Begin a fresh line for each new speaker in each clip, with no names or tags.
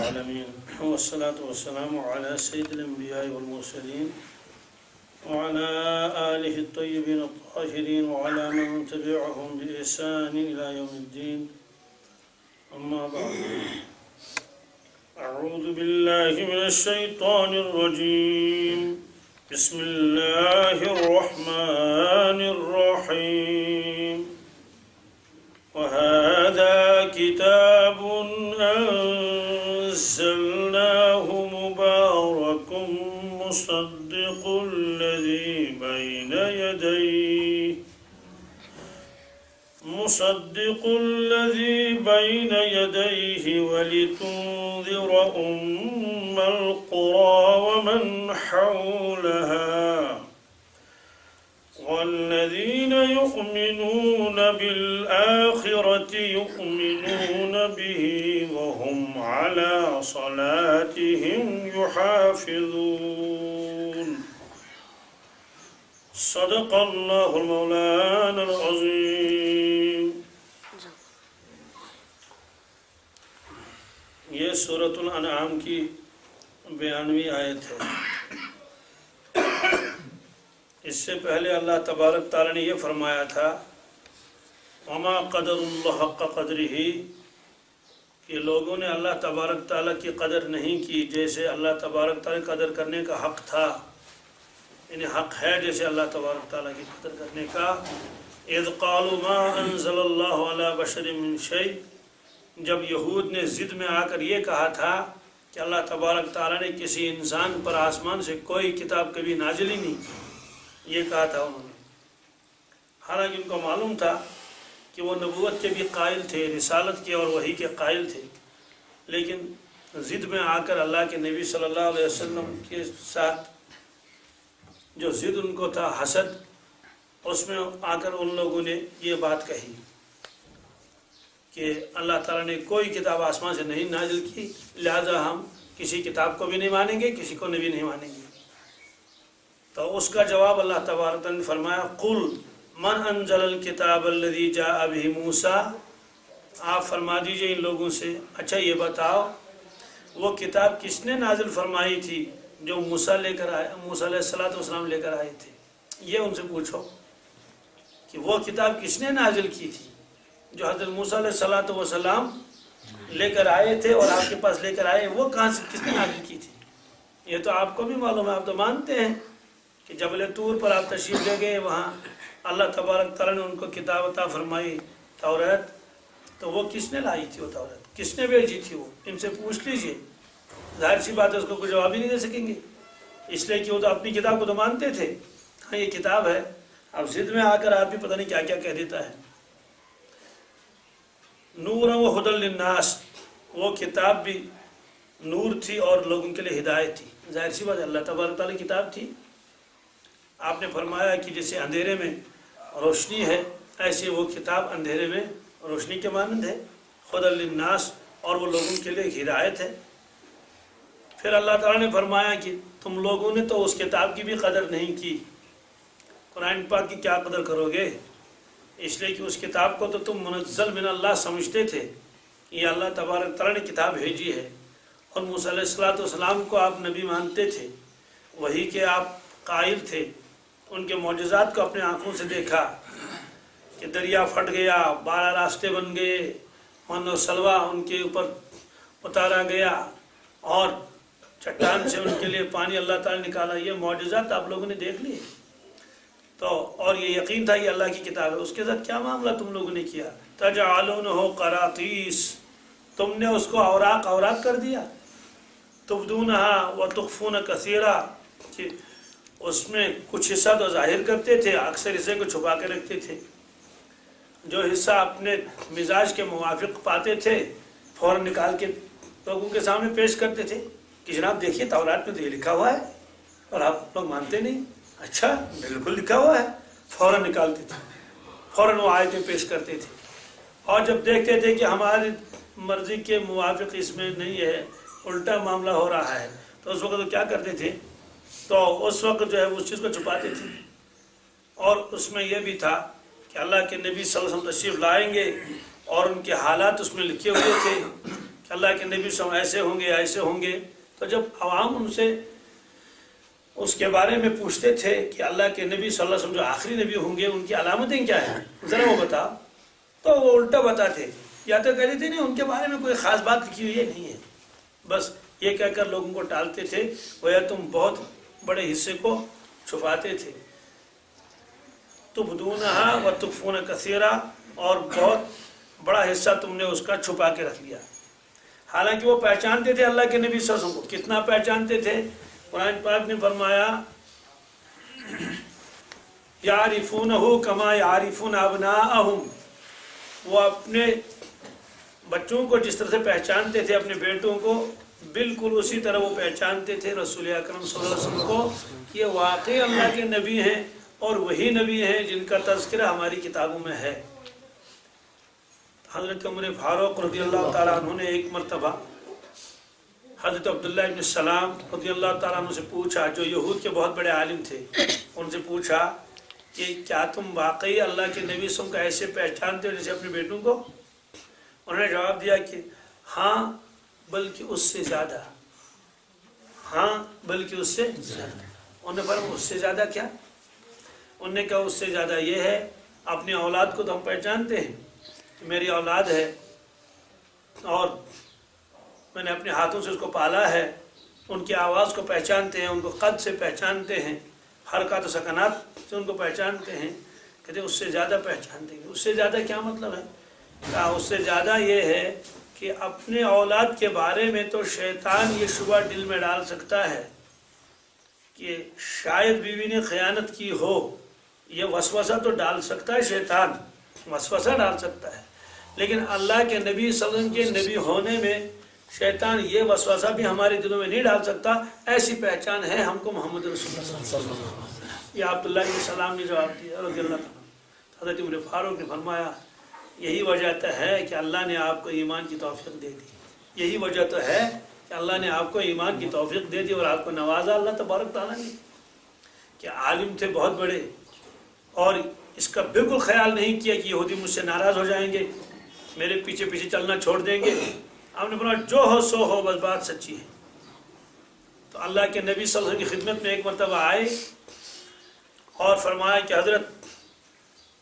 العالمين والصلاة والسلام على سيد الأنبياء والمرسلين وعلى آله الطيبين الطاهرين وعلى من تبعهم بإحسان إلى يوم الدين أما بعد أعوذ بالله من الشيطان الرجيم بسم الله الرحمن الرحيم وهذا كتاب أنزلناه مبارك مصدق الذي بين يديه ولتنذر أم القرى ومن حولها والذين يؤمنون بالآخرة يؤمنون به وهم على صلاتهم يحافظون صدق الله المولانا العظيم. یہ سورۃ الانعام کی 92ویں آیت ہے. اس سے پہلے اللہ تبارک تعالیٰ نے یہ فرمایا تھا وما قدر اللہ حق قدرہ کہ لوگوں نے اللہ تبارک تعالیٰ کی قدر نہیں کی جیسے اللہ تبارک تعالیٰ کی قدر کرنے کا حق تھا، یعنی حق ہے جیسے اللہ تبارک تعالیٰ کی قدر کرنے کا. اذ قالوا ما انزل اللہ علی بشر من شیء، جب یہود نے ضد میں آ کر یہ کہا تھا کہ اللہ تبارک تعالیٰ نے کسی انسان پر آسمان سے کوئی کتاب کبھی نازل ہی نہیں، یہ کہا تھا انہوں نے. حالانکہ ان کو معلوم تھا کہ وہ نبوت کے بھی قائل تھے، رسالت کے اور وحی کے قائل تھے، لیکن ضد میں آ کر اللہ کے نبی صلی اللہ علیہ وسلم کے ساتھ جو ضد ان کو تھا، حسد، اس میں آ کر ان لوگوں نے یہ بات کہی کہ اللہ تعالیٰ نے کوئی کتاب آسمان سے نہیں نازل کی، لہذا ہم کسی کتاب کو بھی نہیں مانیں گے، کسی کو بھی نہیں مانیں گے. تو اس کا جواب اللہ تبارک تعالیٰ نے فرمایا قل من انزل الکتاب الذی جاء بہ موسیٰ، آپ فرما دیجئے ان لوگوں سے اچھا یہ بتاؤ وہ کتاب کس نے نازل فرمائی تھی جو موسیٰ علیہ السلام لے کر آئے تھے. یہ ان سے پوچھو کہ وہ کتاب کس نے نازل کی تھی جو حضرت موسیٰ علیہ السلام لے کر آئے تھے اور آپ کے پاس لے کر آئے، وہ کہاں سے کس نے نازل کی تھی؟ یہ تو آپ کو بھی معلوم ہے، آپ تو مانتے ہیں کہ جبل طور پر آپ تشریف لے گئے، وہاں اللہ تبارک تعالیٰ نے ان کو کتاب عطا فرمائی تورات، تو وہ کس نے لائی تھی وہ تورات، کس نے بھیجی تھی؟ وہ ان سے پوچھ لیجئے. ظاہر سی بات ہے اس کو کوئی جواب ہی نہیں دے سکیں گے، اس لیے کہ وہ تو اپنی کتاب کو تو مانتے تھے. ہاں یہ کتاب ہے، اب ضد میں آ کر آپ بھی پتہ نہیں کیا کیا کہہ دیتا ہے. نور و ہدی للناس، وہ کتاب بھی نور تھی اور لوگوں کے لیے ہدایت تھی. ظاہر سی بات ہے اللہ تبارک تعالیٰ کی کتاب تھی. آپ نے فرمایا کہ جیسے اندھیرے میں روشنی ہے ایسے وہ کتاب اندھیرے میں روشنی کے مانند ہے، ہدی للناس، اور وہ لوگوں کے لیے ہدایت ہے. پھر اللہ تعالیٰ نے فرمایا کہ تم لوگوں نے تو اس کتاب کی بھی قدر نہیں کی، قرآن پاک کی کیا قدر کرو گے؟ اس لیے کہ اس کتاب کو تو تم منزل من اللہ سمجھتے تھے، یہ اللہ تبارک تعالیٰ نے کتاب بھیجی ہے، اور موسیٰ علیہ السلام کو آپ نبی مانتے تھے، وہی کے آپ قائل تھے. ان کے معجزات کو اپنے آنکھوں سے دیکھا کہ دریا پھٹ گیا، 12 راستے بن گئے، من و سلوہ ان کے اوپر اتارا گیا، اور چٹان سے ان کے لیے پانی اللہ تعالیٰ نے نکالا. یہ معجزات آپ لوگوں نے دیکھ لیے تو، اور یہ یقین تھا کہ اللہ کی کتاب ہے. اس کے ساتھ کیا معاملہ تم لوگوں نے کیا؟ تجعلونہ قراطیس، تم نے اس کو اوراق کر دیا. تبدونہا وتخفون کثیرا، کہ اس میں کچھ حصہ تو ظاہر کرتے تھے، اکثر حصے کو چھپا کے رکھتے تھے. جو حصہ اپنے مزاج کے موافق پاتے تھے فوراً نکال کے لوگوں کے سامنے پیش کرتے تھے کہ جناب دیکھیے تورات میں تو یہ لکھا ہوا ہے، اور آپ لوگ مانتے نہیں. اچھا بالکل لکھا ہوا ہے، فوراً نکالتے تھے، فوراً وہ آیتیں پیش کرتے تھے. اور جب دیکھتے تھے کہ ہماری مرضی کے موافق اس میں نہیں ہے، الٹا معاملہ ہو رہا ہے، تو اس وقت وہ کیا کرتے تھے؟ تو اس وقت جو ہے اس چیز کو چھپاتے تھے. اور اس میں یہ بھی تھا کہ اللہ کے نبی صلی اللہ علیہ وسلم تشریف لائیں گے، اور ان کے حالات اس میں لکھے ہوئے تھے کہ اللہ کے نبی صلی اللہ علیہ وسلم ایسے ہوں گے ایسے ہوں گے، تو جب عوام ان سے اس کے بارے میں پوچھتے تھے کہ اللہ کے نبی صلی اللہ علیہ وسلم جو آخری نبی ہوں گے ان کی علامتیں کیا ہیں، ذرا وہ بتا، تو وہ الٹا بتاتے، یا تو کہتے تھے نہیں ان کے بارے میں کوئی خاص بات لکھی ہوئی نہیں ہے، بس یہ کہہ کر لوگوں کو ٹالتے تھے، گویا تم بہت بڑے حصے کو چھپاتے تھے، تبدونہا و تخفون کثیرا، اور بہت بڑا حصہ تم نے اس کا چھپا کے رکھ لیا، حالانکہ وہ پہچانتے تھے اللہ کے نبی صلی اللہ علیہ وسلم کو، کتنا پہچانتے تھے، قرآن پاک نے فرمایا یعرفونہ کما یعرفون ابناءہم، وہ اپنے بچوں کو جس طرح سے پہچانتے تھے اپنے بیٹوں کو، بالکل اسی طرح وہ پہچانتے تھے رسول اکرم صلی اللہ علیہ وسلم کو، یہ واقعی اللہ کے نبی ہیں اور وہی نبی ہیں جن کا تذکرہ ہماری کتابوں میں ہے۔ حضرت عمر فاروق رضی اللہ تعالیٰ عنہ نے ایک مرتبہ حضرت عبداللہ ابن السلام رضی اللہ تعالیٰ عنہ سے پوچھا، جو یہود کے بہت بڑے عالم تھے، ان سے پوچھا کہ کیا تم واقعی اللہ کے نبی صلی اللہ علیہ وسلم کو ایسے پہچانتے ہو جیسے اپنے بیٹوں کو؟ انہوں نے جواب دیا کہ ہاں بلکہ اس سے زیادہ، ہاں بلکہ اس سے زیادہ۔ انہوں نے فرمایا اس سے زیادہ کیا؟ انہوں نے کہا اس سے زیادہ یہ ہے، اپنی اولاد کو تو ہم پہچانتے ہیں کہ میری اولاد ہے اور میں نے اپنے ہاتھوں سے اس کو پالا ہے، ان کی آواز کو پہچانتے ہیں، ان کو قد سے پہچانتے ہیں، حرکات و سکنات سے ان کو پہچانتے ہیں، کہتے ہیں اس سے زیادہ پہچانتے ہیں۔ اس سے زیادہ کیا مطلب ہے؟ کہا اس سے زیادہ یہ ہے کہ اپنے اولاد کے بارے میں تو شیطان یہ شبہ دل میں ڈال سکتا ہے کہ شاید بیوی نے خیانت کی ہو، یہ وسوسہ تو ڈال سکتا ہے، شیطان وسوسہ ڈال سکتا ہے، لیکن اللہ کے نبی صلی اللہ علیہ وسلم کے نبی ہونے میں شیطان یہ وسوسہ بھی ہمارے دلوں میں نہیں ڈال سکتا، ایسی پہچان ہے ہم کو محمد رسول اللہ صلی اللہ علیہ وسلم۔ یہ عبداللہ بن سلام نے جواب دیا رضی اللہ عنہ۔ حضرت عمر فاروق نے فرمایا یہی وجہ تو ہے کہ اللہ نے آپ کو ایمان کی توفیق دے دی، یہی وجہ تو ہے کہ اللہ نے آپ کو ایمان کی توفیق دے دی اور آپ کو نوازا اللہ تبارک تعالیٰ نے، کہ عالم تھے بہت بڑے اور اس کا بالکل خیال نہیں کیا کہ یہودی مجھ سے ناراض ہو جائیں گے، میرے پیچھے پیچھے چلنا چھوڑ دیں گے، آپ نے فرمایا جو ہو سو ہو، بس بات سچی ہے۔ تو اللہ کے نبی صلی اللہ علیہ وسلم کی خدمت میں ایک مرتبہ آئے اور فرمایا کہ حضرت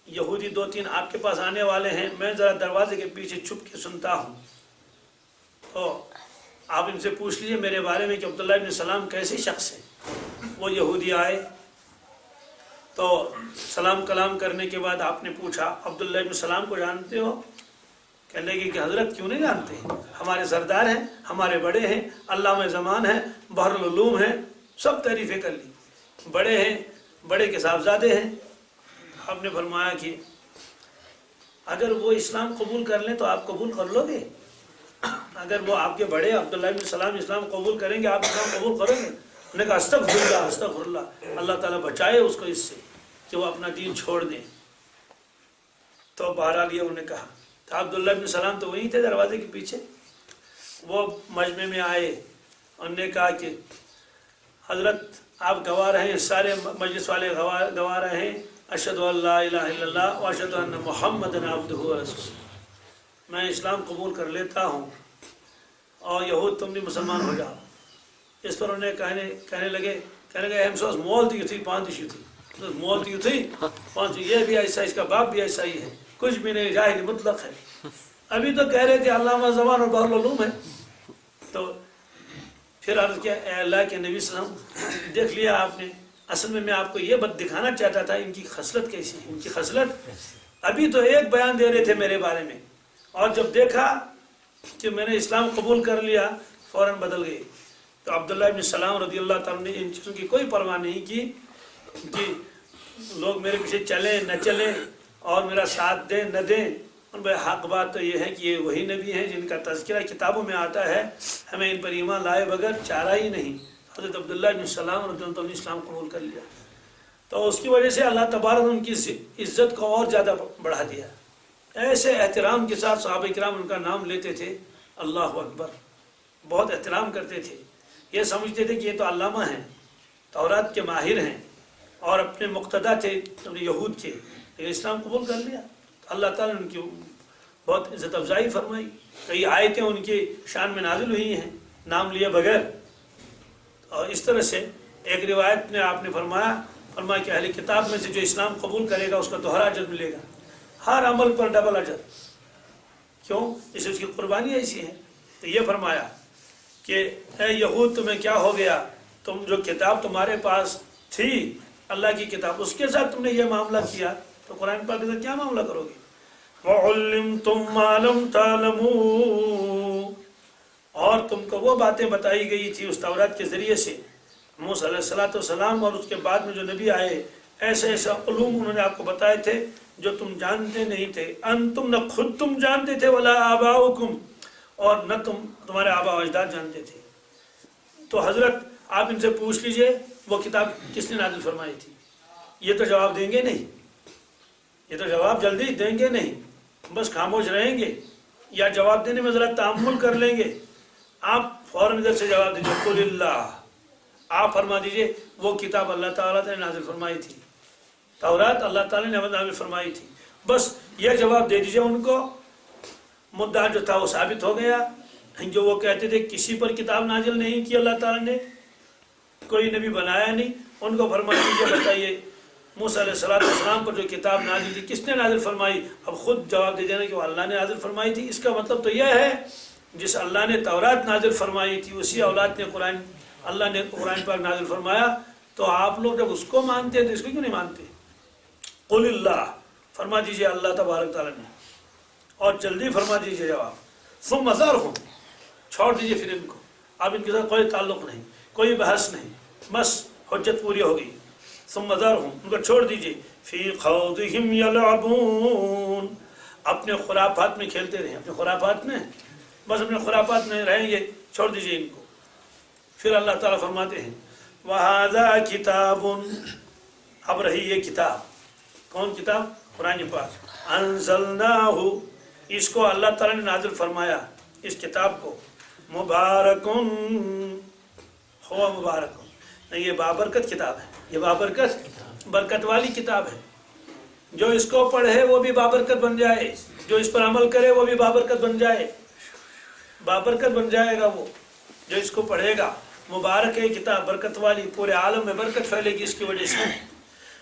یہودی دو تین آپ کے پاس آنے والے ہیں، میں ذرا دروازے کے پیچھے چھپ کے سنتا ہوں، تو آپ ان سے پوچھ لیجیے میرے بارے میں کہ عبداللہ ابن سلام کیسے شخص ہیں۔ وہ یہودی آئے تو سلام کلام کرنے کے بعد آپ نے پوچھا عبداللہ ابن سلام کو جانتے ہو؟ کہنے لگے کہ حضرت کیوں نہیں جانتے، ہمارے سردار ہیں، ہمارے بڑے ہیں، علامہ زمان ہیں، بحر العلوم ہیں، سب تعریفیں کر لی، بڑے ہیں، بڑے کے صاحبزادے ہیں۔ آپ نے فرمایا کہ اگر وہ اسلام قبول کر لیں تو آپ قبول کر لو گے؟ اگر وہ آپ کے بڑے عبداللہ بن سلام اسلام قبول کریں گے آپ اسلام قبول کرو گے؟ انہوں نے کہا استغفر اللہ استغفر اللہ، اللہ تعالیٰ بچائے اس کو اس سے کہ وہ اپنا دین چھوڑ دیں۔ تو بہرحال یہ انہوں نے کہا، تو عبداللہ بن سلام تو وہیں تھے دروازے کے پیچھے، وہ مجمع میں آئے، انہوں نے کہا کہ حضرت آپ گواہ رہے ہیں، سارے مجلس والے گواہ رہے ہیں، اشہد ان لا الہ الا اللہ و اشہد ان محمد عبدہ و رسولہ، میں اسلام قبول کر لیتا ہوں اور یہود تم بھی مسلمان ہو جاؤ۔ اس پر انہیں کہنے لگے ہم سوز مولتی تھی پاندشی تھی، مولتی تھی پاندشی، یہ بھی ایسا، اس کا باپ بھی ایسا ہی ہے، کچھ بھی نہیں، جاہل مطلق ہے۔ ابھی تو کہہ رہے تھے علامہ زبان اور بحر العلوم ہے۔ تو پھر عرض کیا اے اللہ کے نبی صلی اللہ علیہ وسلم، دیکھ لیا آپ نے، اصل میں آپ کو یہ بات دکھانا چاہتا تھا ان کی خصلت کیسی ہے، ان کی خصلت ابھی تو ایک بیان دے رہے تھے میرے بارے میں، اور جب دیکھا کہ میں نے اسلام قبول کر لیا فوراً بدل گئے۔ تو عبداللہ ابن سلام رضی اللہ تعالیٰ نے ان چیزوں کی کوئی پرواہ نہیں کی کہ لوگ میرے پیچھے چلیں نہ چلیں اور میرا ساتھ دیں نہ دیں، ان پر حق بات تو یہ ہے کہ یہ وہی نبی ہیں جن کا تذکرہ کتابوں میں آتا ہے، ہمیں ان پر ایمان لائے بغیر چارہ ہی نہیں۔ حضرت عبداللہ بن سلام رضی اللہ عنہ اسلام قبول کر لیا، تو اس کی وجہ سے اللہ تبارک ان کی عزت کو اور زیادہ بڑھا دیا۔ ایسے احترام کے ساتھ صحابہ کرام ان کا نام لیتے تھے، اللہ اکبر، بہت احترام کرتے تھے، یہ سمجھتے تھے کہ یہ تو علامہ ہیں، تورات کے ماہر ہیں اور اپنے مقتدا تھے یہود کے، لیکن اسلام قبول کر لیا۔ اللہ تعالیٰ نے ان کی بہت عزت افزائی فرمائی، کئی آیتیں ان کی شان میں نازل ہوئی ہیں نام لیے بغیر. اور اس طرح سے ایک روایت میں آپ نے فرمایا کہ اہل کتاب میں سے جو اسلام قبول کرے گا اس کا دوہرا اجر ملے گا، ہر عمل پر ڈبل اجر. کیوں؟ اس کی قربانی ایسی ہے. تو یہ فرمایا کہ اے یہود تمہیں کیا ہو گیا، تم جو کتاب تمہارے پاس تھی اللہ کی کتاب، اس کے ساتھ تم نے یہ معاملہ کیا تو قرآن پاک کے ساتھ کیا معاملہ کرو گے؟ وَعُلِّمْتُمْ مَا لَمْ تَعْلَمُوا، اور تم کو وہ باتیں بتائی گئی تھی اس تورات کے ذریعے سے، موسیٰ علیہ السلام اور اس کے بعد میں جو نبی آئے، ایسے ایسے علوم انہوں نے آپ کو بتائے تھے جو تم جانتے نہیں تھے. انتم، نہ خود تم جانتے تھے، ولا آباؤکم، اور نہ تمہارے آبا و اجداد جانتے تھے. تو حضرت آپ ان سے پوچھ لیجئے وہ کتاب کس نے نازل فرمائی تھی، یہ تو جواب دیں گے نہیں، یہ تو جواب جلدی دیں گے نہیں، بس خاموش رہیں گے یا جواب دینے میں ذرا تأمل کر لیں گے. آپ فوراً ادھر سے جواب دیجئے قل اللہ، آپ فرما دیجئے وہ کتاب اللہ تعالیٰ نے نازل فرمائی تھی، تورات اللہ تعالیٰ نے نازل فرمائی تھی. بس یہ جواب دے دیجئے ان کو، مدعا جو تھا وہ ثابت ہو گیا. جو وہ کہتے تھے کسی پر کتاب نازل نہیں کی اللہ تعالیٰ نے، کوئی نبی بنایا نہیں، ان کو فرما دیجئے بتائیے موسیٰ علیہ السلام پر جو کتاب نازل تھی کس نے نازل فرمائی؟ اب خود جواب دے دینا کہ وہ اللہ نے نازل فرمائی تھی. اس کا مطلب تو یہ ہے جس اللہ نے تورات نازل فرمائی تھی اسی اولاد نے اللہ نے قرآن پاک نازل فرمایا. تو آپ لوگ جب اس کو مانتے ہیں تو اس کو کیوں نہیں مانتے؟ قل اللہ، فرما دیجئے اللہ تبارک تعالیٰ نے، اور جلدی فرما دیجئے جواب. ثم ذرہم، چھوڑ دیجئے پھر ان کو، اب ان کے ساتھ کوئی تعلق نہیں، کوئی بحث نہیں، بس حجت پوری ہو گئی. ثم ذرہم، ان کو چھوڑ دیجئے، فی خوضہم یلعبون، اپنے خرافات میں کھیلتے رہیں، اپنے خرافات میں، بس اپنے خرافات میں رہیں گے، چھوڑ دیجئے ان کو. پھر اللہ تعالیٰ فرماتے ہیں وَهَذَا كِتَابٌ، اب رہی یہ کتاب، کون کتاب؟ قرآن پاک. انزلناہ، اس کو اللہ تعالیٰ نے نازل فرمایا، اس کتاب کو، مبارکن، ہوا مبارکن، نہیں یہ بابرکت کتاب ہے، یہ بابرکت برکت والی کتاب ہے. جو اس کو پڑھے وہ بھی بابرکت بن جائے، جو اس پر عمل کرے وہ بھی بابرکت بن جائے، بابرکت بن جائے گا وہ جو اس کو پڑھے گا. مبارک ہے کتاب، برکت والی، پورے عالم میں برکت پھیلے گی اس کی وجہ سے.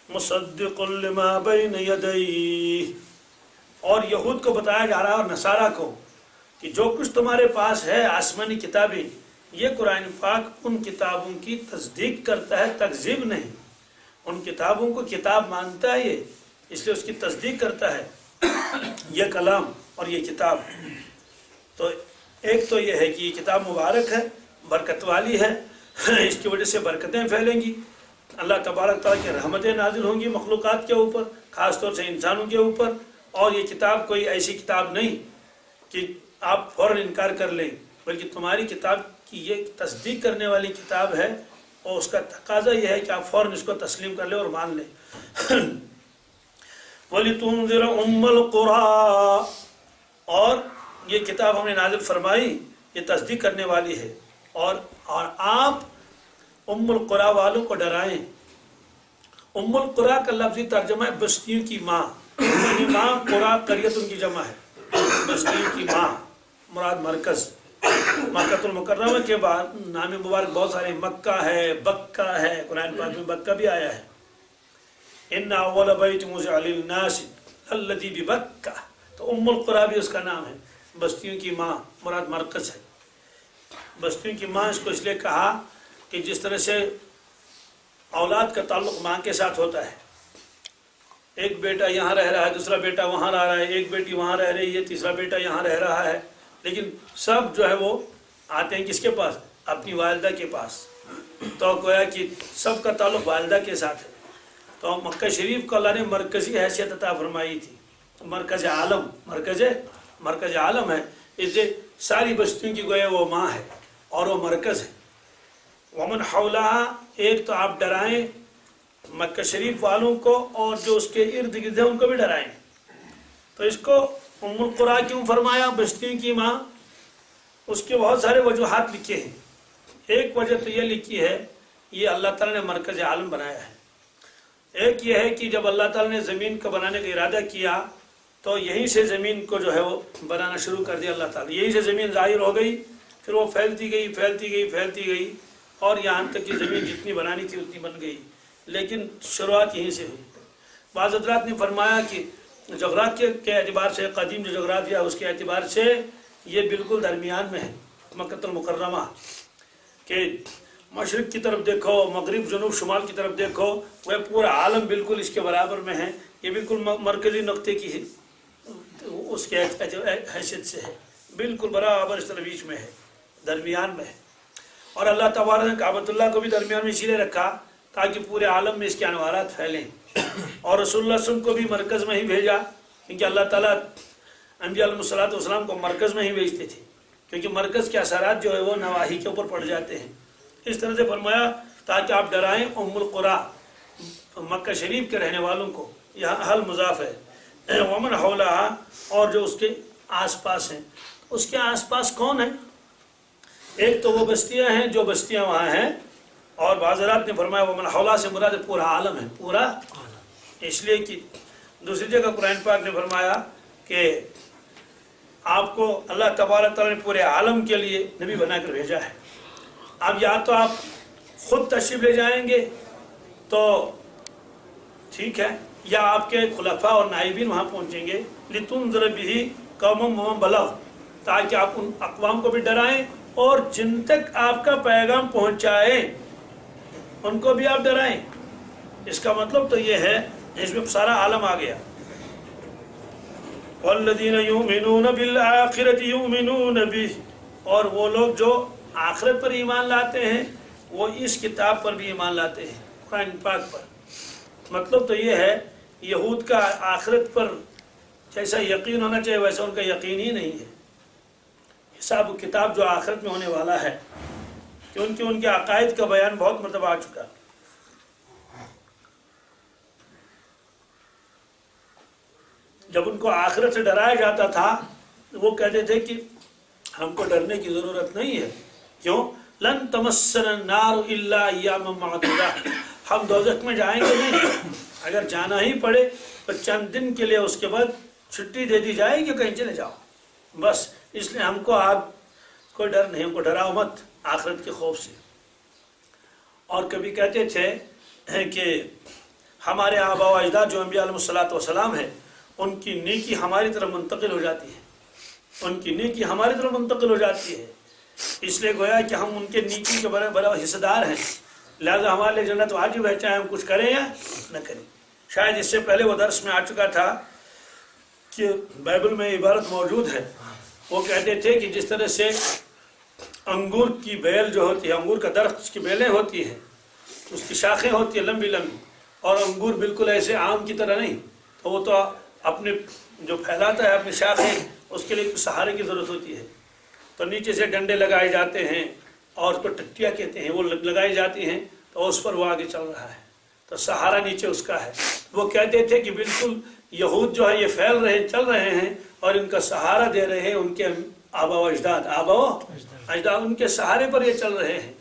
مصدق لما بین یدیہ، اور یہود کو بتایا جا رہا ہے اور نصارہ کو کہ جو کچھ تمہارے پاس ہے آسمانی کتابیں، یہ قرآن پاک ان کتابوں کی تصدیق کرتا ہے، تکذیب نہیں. ان کتابوں کو کتاب مانتا ہے یہ، اس لیے اس کی تصدیق کرتا ہے. یہ کلام اور یہ کتاب، تو ایک تو یہ ہے کہ یہ کتاب مبارک ہے، برکت والی ہے، اس کی وجہ سے برکتیں پھیلیں گی، اللہ تبارک تعالیٰ کی رحمتیں نازل ہوں گی مخلوقات کے اوپر، خاص طور سے انسانوں کے اوپر. اور یہ کتاب کوئی ایسی کتاب نہیں کہ آپ فوراً انکار کر لیں، بلکہ تمہاری کتاب کی یہ تصدیق کرنے والی کتاب ہے، اور اس کا تقاضا یہ ہے کہ آپ فوراً اس کو تسلیم کر لیں اور مان لیں. وَلِتُنذِرَ أُمَّ الْقُرَىٰ، اور یہ کتاب ہم نے نازل فرمائی، یہ تصدیق کرنے والی ہے، اور آپ ام القریٰ والوں کو ڈرائیں. ام القریٰ کا لفظی ترجمہ ہے بستیوں کی ماں. ماں قریٰ قریت ان کی جمع ہے، بستیوں کی ماں مراد مرکز. مکہ المکرمہ کے بعد نام مبارک بہت سارے، مکہ ہے، بکہ ہے، قرآن پاک میں بکہ بھی آیا ہے. ان اول بیت وضع للناس الذی ببکہ، تو ام القریٰ بھی اس کا نام ہے، بستیوں کی ماں مراد مرکز ہے. بستیوں کی ماں اس کو اس لیے کہا کہ جس طرح سے اولاد کا تعلق ماں کے ساتھ ہوتا ہے، ایک بیٹا یہاں رہ رہا ہے، دوسرا بیٹا وہاں رہ رہا ہے، ایک بیٹی وہاں رہ رہی ہے، تیسرا بیٹا یہاں رہ رہا ہے، لیکن سب جو ہے وہ آتے ہیں کس کے پاس؟ اپنی والدہ کے پاس. تو گویا کہ سب کا تعلق والدہ کے ساتھ ہے. تو مکہ شریف کو اللہ نے مرکزی حیثیت عطا فرمائی تھی، مرکز عالم، مرکز عالم ہے، اس لیے ساری بستیوں کی گویا وہ ماں ہے اور وہ مرکز ہے. ومن حولہا، ایک تو آپ ڈرائیں مکہ شریف والوں کو، اور جو اس کے ارد گرد ہیں ان کو بھی ڈرائیں. تو اس کو ام القریٰ کیوں فرمایا، بستیوں کی ماں؟ اس کے بہت سارے وجوہات لکھے ہیں. ایک وجہ تو یہ لکھی ہے، یہ اللہ تعالیٰ نے مرکز عالم بنایا ہے. ایک یہ ہے کہ جب اللہ تعالیٰ نے زمین کا بنانے کا ارادہ کیا تو یہیں سے زمین کو جو ہے وہ بنانا شروع کر دیا اللہ تعالیٰ. یہیں سے زمین ظاہر ہو گئی، پھر وہ پھیلتی گئی پھیلتی گئی پھیلتی گئی، اور یہاں تک کہ زمین جتنی بنانی تھی اتنی بن گئی، لیکن شروعات یہیں سے ہوئی. بعض حضرات نے فرمایا کہ جغرافیہ کے اعتبار سے، قدیم جو جغرافیہ اس کے اعتبار سے یہ بالکل درمیان میں ہے مکہ المکرمہ، کہ مشرق کی طرف دیکھو، مغرب جنوب شمال کی طرف دیکھو، وہ پورا عالم بالکل اس کے برابر میں ہے. یہ بالکل مرکزی نقطے کی ہے، اس کے حیثیت سے ہے، بالکل برابر اس طرح بیچ میں ہے، درمیان میں ہے. اور اللہ تبارک نے کعبۃ اللہ کو بھی درمیان میں اسی لیے رکھا تاکہ پورے عالم میں اس کے انوارات پھیلیں. اور رسول اللہ صلی اللہ علیہ وسلم کو بھی مرکز میں ہی بھیجا، کیونکہ اللہ تعالیٰ انبیاء علیہ الصلوۃ والسلام کو مرکز میں ہی بھیجتے تھے، کیونکہ مرکز کے اثرات جو ہے وہ نواحی کے اوپر پڑ جاتے ہیں. اس طرح سے فرمایا تاکہ آپ ڈرائیں ام القریٰ، مکہ شریف کے رہنے والوں کو. یہاں اہل مضاف ہے، ومن حولہا، اور جو اس کے آس پاس ہیں. اس کے آس پاس کون ہیں؟ ایک تو وہ بستیاں ہیں جو بستیاں وہاں ہیں، اور بعض حضرات نے فرمایا ومن حولہا سے مراد پورا عالم ہے، پورا. اس لیے کہ دوسری جگہ قرآن پاک نے فرمایا کہ آپ کو اللہ تبارک تعالیٰ نے پورے عالم کے لیے نبی بنا کر بھیجا ہے. اب یا تو آپ خود تشریف لے جائیں گے تو ٹھیک ہے، یا آپ کے خلفاء اور نائبین وہاں پہنچیں گے. لِتُنذِرَ بِهِ قَوْمًا وَمَنْ بَلَغَ، تاکہ آپ ان اقوام کو بھی ڈرائیں اور جن تک آپ کا پیغام پہنچائیں ان کو بھی آپ ڈرائیں. اس کا مطلب تو یہ ہے، اس میں سارا عالم آ گیا. وَالَّذِينَ يُؤْمِنُونَ بِالْآخِرَةِ يُؤْمِنُونَ بِهِ، اور وہ لوگ جو آخرت پر ایمان لاتے ہیں وہ اس کتاب پر بھی ایمان لاتے ہیں، قرآن پاک پر. مطلب تو یہ ہے، یہود کا آخرت پر جیسا یقین ہونا چاہیے ویسا ان کا یقین ہی نہیں ہے. حساب و کتاب جو آخرت میں ہونے والا ہے، کیونکہ ان کے عقائد کا بیان بہت مرتبہ آ چکا. جب ان کو آخرت سے ڈرایا جاتا تھا وہ کہتے تھے کہ ہم کو ڈرنے کی ضرورت نہیں ہے. کیوں؟ لن تمسنا النار الا ایاما معدودہ، ہم دوزخ میں جائیں گے نہیں، اگر جانا ہی پڑے تو چند دن کے لیے، اس کے بعد چھٹی دے دی جائے گی، کہیں چلے جاؤ بس. اس لیے ہم کو آپ کوئی ڈر نہیں، ہم کو ڈراؤ مت آخرت کے خوف سے. اور کبھی کہتے تھے کہ ہمارے آباء و اجداد جو انبیاء علیہ الصلوۃ والسلام ہیں، ان کی نیکی ہماری طرف منتقل ہو جاتی ہے، ان کی نیکی ہماری طرف منتقل ہو جاتی ہے. اس لیے گویا کہ ہم ان کے نیکی کے بڑے حصہ دار ہیں، لہذا ہمارے لیے جنت واجب ہے، چاہے ہم کچھ کریں یا نہ کریں. شاید اس سے پہلے وہ درس میں آ چکا تھا کہ بائبل میں عبارت موجود ہے، وہ کہتے تھے کہ جس طرح سے انگور کی بیل جو ہوتی ہے، انگور کا درخت، اس کی بیلیں ہوتی ہیں، اس کی شاخیں ہوتی ہیں لمبی لمبی، اور انگور بالکل ایسے آم کی طرح نہیں، تو وہ تو اپنے جو پھیلاتا ہے اپنی شاخیں، اس کے لیے سہارے کی ضرورت ہوتی ہے. تو نیچے سے ڈنڈے لگائے جاتے ہیں اور اس کو ٹٹیاں کہتے ہیں، وہ لگائی جاتی ہیں تو اس پر وہ آگے چل رہا ہے، تو سہارا نیچے اس کا ہے. وہ کہتے تھے کہ بالکل یہود جو ہے یہ پھیل رہے، چل رہے ہیں، اور ان کا سہارا دے رہے ہیں ان کے آباء و اجداد ان کے سہارے پر یہ چل رہے ہیں.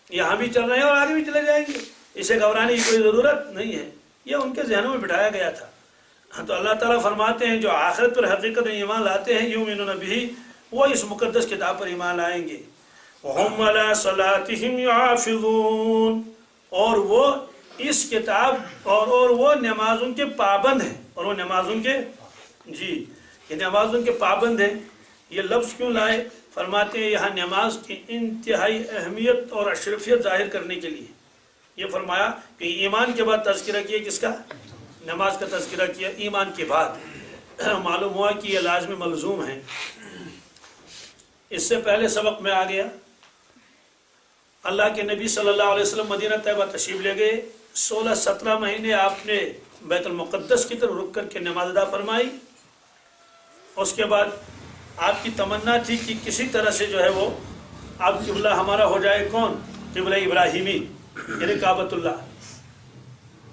یہاں بھی چل رہے ہیں اور آگے بھی چلے جائیں گے، اسے گھبرانے کی کوئی ضرورت نہیں ہے. یہ ان کے ذہنوں میں بٹھایا گیا تھا. تو اللہ تعالیٰ فرماتے ہیں جو آخرت پر حقیقت میں ایمان لاتے ہیں، یؤمنون بہ، وہ اس مقدس کتاب پر ایمان لائیں گے. وَهُمْ عَلَىٰ صَلَاتِهِمْ يُحَافِظُونَ، اور وہ اس کتاب اور وہ نمازوں کے پابند ہیں، اور وہ نمازوں کے یہ نمازوں کے پابند ہیں. یہ لفظ کیوں لائے؟ فرماتے ہیں یہاں نماز کی انتہائی اہمیت اور اشرفیت ظاہر کرنے کے لیے یہ فرمایا کہ ایمان کے بعد تذکرہ کیا، کس کا؟ نماز کا تذکرہ کیا ایمان کے بعد. معلوم ہوا کہ یہ لازم ملزوم ہے. اس سے پہلے سبق میں آ گیا، اللہ کے نبی صلی اللہ علیہ وسلم مدینہ طیبہ تشریف لے گئے. 16-17 مہینے آپ نے بیت المقدس کی طرف رک کر کے نماز ادا فرمائی. اس کے بعد آپ کی تمنا تھی کہ کسی طرح سے جو ہے وہ اب قبلہ ہمارا ہو جائے کون؟ قبلہ ابراہیمی، یعنی کعبۃ اللہ،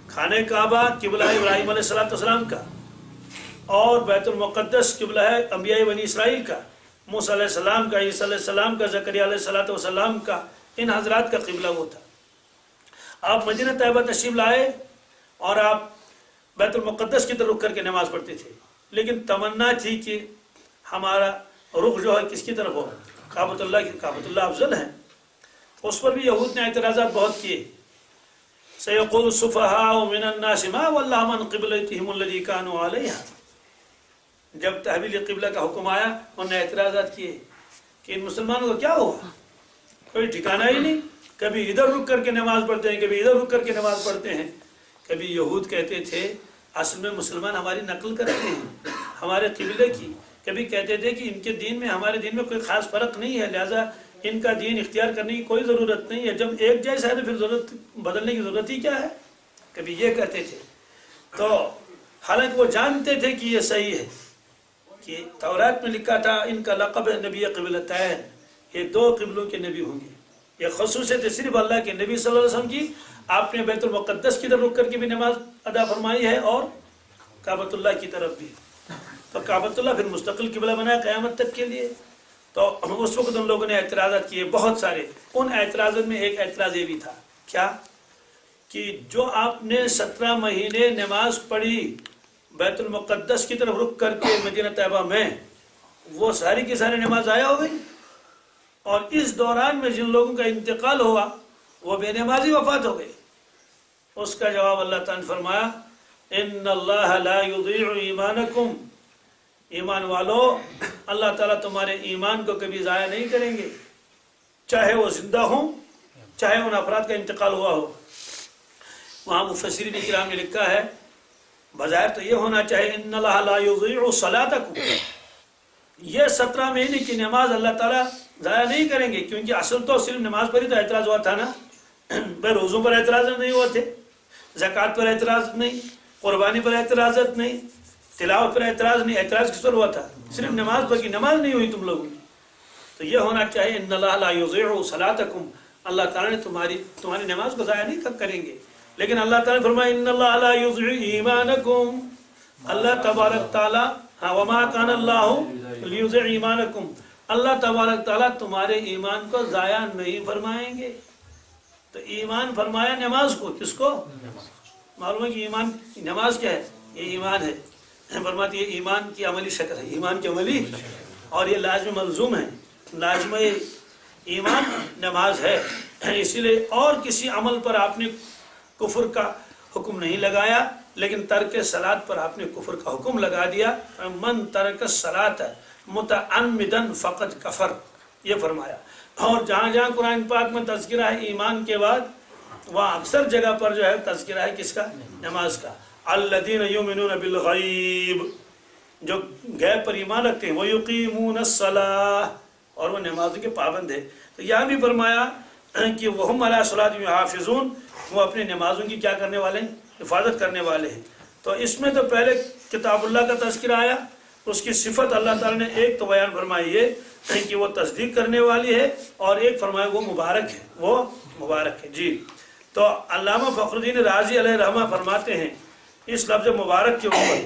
خانہ کعبہ قبلہ ابراہیم علیہ السلام کا، اور بیت المقدس قبلہ ہے انبیاء بنی اسرائیل کا، موسیٰ علیہ السلام کا، عیسیٰ علیہ السلام کا، زکریا علیہ السلام کا. ان حضرات کا قبلہ وہ تھا. آپ مدینہ طیبہ تشریف لائے اور آپ بیت المقدس کی طرف رک کر کے نماز پڑھتے تھے. لیکن تمنا تھی کہ ہمارا رخ جو ہے کس کی طرف ہو، کعبۃ اللہ کی، کعبۃ اللہ افضل ہے. اس پر بھی یہود نے اعتراضات بہت کیے. سَيَقُولُ السُّفَهَاءُ مِنَ النَّاسِ مَا وَلَّاهُمْ عَنْ قِبْلَتِهِمُ الَّتِي كَانُوا عَلَيْهَا. جب تحویل قبلہ کا حکم آیا انہوں نے اعتراضات کیے کہ ان مسلمانوں کو کیا ہوا، کوئی ٹھکانہ ہی نہیں، کبھی ادھر رک کر کے نماز پڑھتے ہیں، کبھی ادھر رک کر کے نماز پڑھتے ہیں. کبھی یہود کہتے تھے اصل میں مسلمان ہماری نقل کرتے ہیں ہمارے قبلے کی، کبھی کہتے تھے کہ ان کے دین میں ہمارے دین میں کوئی خاص فرق نہیں ہے، لہذا ان کا دین اختیار کرنے کی کوئی ضرورت نہیں ہے، جب ایک جیسا ہے تو پھر ضرورت بدلنے کی ضرورت ہی کیا ہے. کبھی یہ کہتے تھے. تو حالانکہ وہ جانتے تھے کہ یہ صحیح ہے کہ تورات میں لکھا تھا ان کا لقب ہے نبی قبلتین، یہ دو قبلوں کے نبی ہوں گے. یہ خصوصیت صرف اللہ کے نبی صلی اللہ علیہ وسلم کی. آپ نے بیت المقدس کی طرف رک کر کے بھی نماز ادا فرمائی ہے اور کعبۃ اللہ کی طرف بھی. تو کعبۃ اللہ پھر مستقل قبلہ بنا ہے قیامت تک کے لیے. تو اس وقت ان لوگوں نے اعتراضات کیے بہت سارے. ان اعتراضات میں ایک اعتراض یہ بھی تھا کیا کہ جو آپ نے 17 مہینے نماز پڑھی بیت المقدس کی طرف رک کر کے مدینہ طیبہ میں، وہ ساری کی ساری نماز ضائع ہو گئی، اور اس دوران میں جن لوگوں کا انتقال ہوا وہ بے نمازی وفات ہو گئے. اس کا جواب اللہ تعالیٰ نے فرمایا ان اللہ لا یضیع ایمانکم، ایمان والو اللہ تعالیٰ تمہارے ایمان کو کبھی ضائع نہیں کریں گے، چاہے وہ زندہ ہوں چاہے ان افراد کا انتقال ہوا ہو. وہاں مفسرین کرام نے لکھا ہے بظاہر تو یہ ہونا چاہیے ان اللہ لا یضیع صلاتکم، یہ 17 مہینے کی نماز اللہ تعالیٰ ضائع نہیں کریں گے، کیونکہ اصل تو صرف نماز پر ہی تو اعتراض ہوا تھا نا. بھائی روزوں پر اعتراض نہیں ہوا تھے، زکوٰۃ پر اعتراض نہیں، قربانی پر اعتراضات نہیں، تلاوت پر اعتراض نہیں. اعتراض کس پر ہوا تھا؟ صرف نماز پر، کی نماز نہیں ہوئی تم لوگوں کی. تو یہ ہونا چاہیے ان اللہ لا یضیع صلاتکم، اللہ تعالیٰ نے تمہاری نماز کو ضائع نہیں کریں گے. لیکن اللہ تعالیٰ نے فرمایا ان اللہ لا یضیع ایمانکم، اللہ تبارک تعالیٰ وما کان اللہ لیضیع ایمانکم، اللہ تبارک تعالیٰ تمہارے ایمان کو ضائع نہیں فرمائیں گے. تو ایمان فرمایا نماز کو، کس کو؟ معلوم ہے کہ ایمان نماز کیا ہے؟ یہ ایمان ہے. فرماتی ہے ایمان کی عملی شکل ہے، ایمان کی عملی، اور یہ لازم ملزوم ہے. لازم ایمان نماز ہے. اسی لیے اور کسی عمل پر آپ نے کفر کا حکم نہیں لگایا، لیکن ترک صلاۃ پر آپ نے کفر کا حکم لگا دیا. من ترک الصلاۃ متعمدا فقد کفر، یہ فرمایا. اور جہاں جہاں قرآن پاک میں تذکرہ ہے ایمان کے بعد، وہاں اکثر جگہ پر جو ہے تذکرہ ہے کس کا؟ نماز کا. الذین یؤمنون بالغیب، جو غیب پر ایمان رکھتے ہیں، ویقیمون الصلاۃ، اور وہ نمازوں کے پابند ہے. تو یہاں بھی فرمایا کہ وہم علی صلاتہم یحافظون، وہ اپنی نمازوں کی کیا کرنے والے ہیں؟ حفاظت کرنے والے ہیں. تو اس میں تو پہلے کتاب اللہ کا تذکرہ آیا، اس کی صفت اللہ تعالیٰ نے ایک تو بیان فرمائی ہے کہ وہ تصدیق کرنے والی ہے، اور ایک فرمایا وہ مبارک ہے، وہ مبارک ہے. جی تو علامہ فخر الدین رازی علیہ رحمہ فرماتے ہیں اس لفظ مبارک کے اوپر،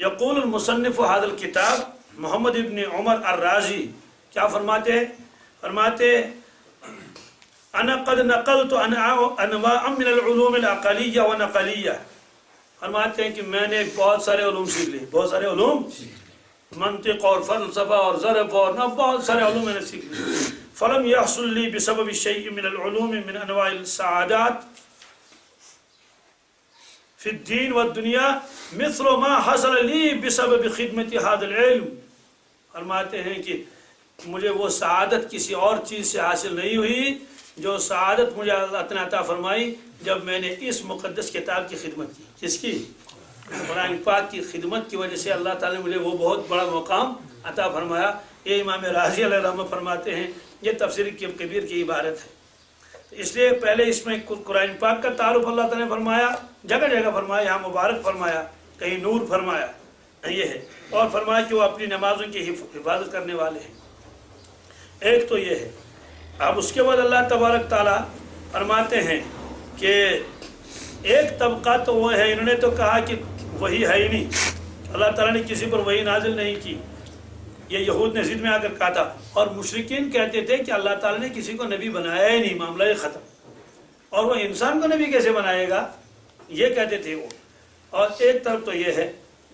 یقول المصنف هذا الکتاب محمد ابن عمر الرازی کیا فرماتے ہیں؟ فرماتے انا قد نقلت انواع من العلوم العقلیہ ونقلیہ، فرماتے ہیں کہ میں نے بہت سارے علوم سیکھ لیے، بہت سارے علوم، منطق اور فلسفہ اور ضرب اور بہت سارے علوم میں نے سیکھ لیے. فلم يحصل لي بسبب شيء من العلوم من انواع السعادات في الدين والدنيا مثل ما حصل لي بسبب خدمت هذا العلم. فرماتے ہیں کہ مجھے وہ سعادت کسی اور چیز سے حاصل نہیں ہوئی جو سعادت مجھے اللہ نے عطا فرمائی جب میں نے اس مقدس کتاب کی خدمت کی. کس کی؟ قرآن پاک کی خدمت کی وجہ سے اللہ تعالیٰ نے مجھے وہ بہت بڑا مقام عطا فرمایا. یہ امام رازی علیہ رحمہ فرماتے ہیں، یہ تفسیر کبیر کی عبارت ہے. اس لیے پہلے اس میں قرآن پاک کا تعارف اللہ تعالیٰ نے فرمایا، جگہ جگہ فرمایا، یہاں مبارک فرمایا، کہیں نور فرمایا، یہ ہے. اور فرمایا کہ وہ اپنی نمازوں کی حفاظت کرنے والے ہیں. ایک تو یہ ہے. اب اس کے بعد اللہ تبارک تعالیٰ فرماتے ہیں کہ ایک طبقہ تو وہ ہے، انہوں نے تو کہا کہ وہی ہے ہی نہیں، اللہ تعالیٰ نے کسی پر وہی نازل نہیں کی. یہ یہود نے ضد میں آ کر کہا تھا، اور مشرکین کہتے تھے کہ اللہ تعالیٰ نے کسی کو نبی بنایا ہی نہیں، معاملہ ہی ختم، اور وہ انسان کو نبی کیسے بنائے گا، یہ کہتے تھے وہ. اور ایک طرف تو یہ ہے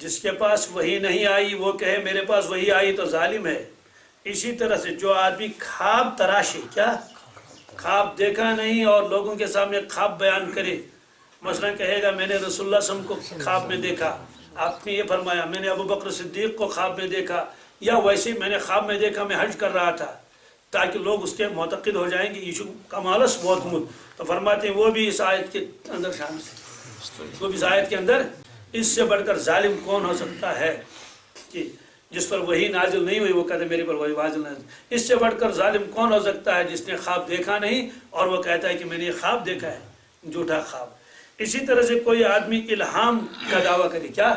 جس کے پاس وحی نہیں آئی وہ کہے میرے پاس وحی آئی تو ظالم ہے۔ اسی طرح سے جو آدمی خواب تراشے، کیا خواب دیکھا نہیں اور لوگوں کے سامنے خواب بیان کرے، مثلا کہے گا میں نے رسول اللہ صلی اللہ علیہ وسلم کو خواب میں دیکھا، آپ نے یہ فرمایا میں نے ابو بکر صدیق کو خواب میں دیکھا، یا ویسے میں نے خواب میں دیکھا میں حج کر رہا تھا، تاکہ لوگ اس کے معتقد ہو جائیں گے یشو کمالس موتمد، تو فرماتے ہیں وہ بھی اس آیت کے اندر شامل ہے۔ وہ بھی اس آیت کے اندر اس سے بڑھ کر ظالم کون ہو سکتا ہے کہ جس پر وہی نازل نہیں ہوئی وہ کہتے میرے پر وہی نازل نہیں، اس سے بڑھ کر ظالم کون ہو سکتا ہے جس نے خواب دیکھا نہیں اور وہ کہتا ہے کہ میں نے یہ خواب دیکھا ہے، جھوٹا خواب۔ اسی طرح سے کوئی آدمی الہام کا دعویٰ کرے، کیا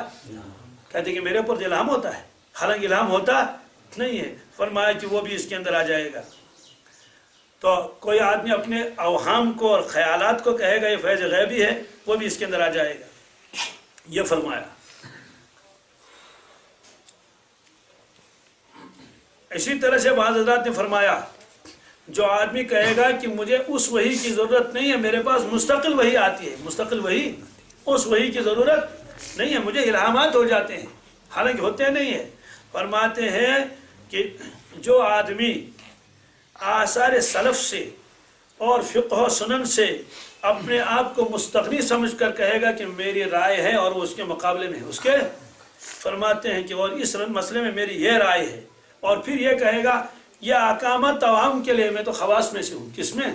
کہتے کہ میرے پر الہام ہوتا ہے، حالانکہ الہام ہوتا نہیں ہے، فرمایا کہ وہ بھی اس کے اندر آ جائے گا۔ تو کوئی آدمی اپنے اوہام کو اور خیالات کو کہے گا یہ فیض غیبی ہے، وہ بھی اس کے اندر آ جائے گا، یہ فرمایا۔ اسی طرح سے بعض حضرات نے فرمایا جو آدمی کہے گا کہ مجھے اس وحی کی ضرورت نہیں ہے، میرے پاس مستقل وحی آتی ہے، مستقل وحی، اس وحی کی ضرورت نہیں ہے، مجھے الہامات ہو جاتے ہیں، حالانکہ ہوتے نہیں ہیں۔ فرماتے ہیں کہ جو آدمی آثار سلف سے اور فقہ و سنن سے اپنے آپ کو مستغنی سمجھ کر کہے گا کہ میری رائے ہے اور وہ اس کے مقابلے میں ہے، اس کے فرماتے ہیں کہ اور اس مسئلے میں میری یہ رائے ہے، اور پھر یہ کہے گا یہ احکامات عوام کے لیے، میں تو خواص میں سے ہوں، کس میں؟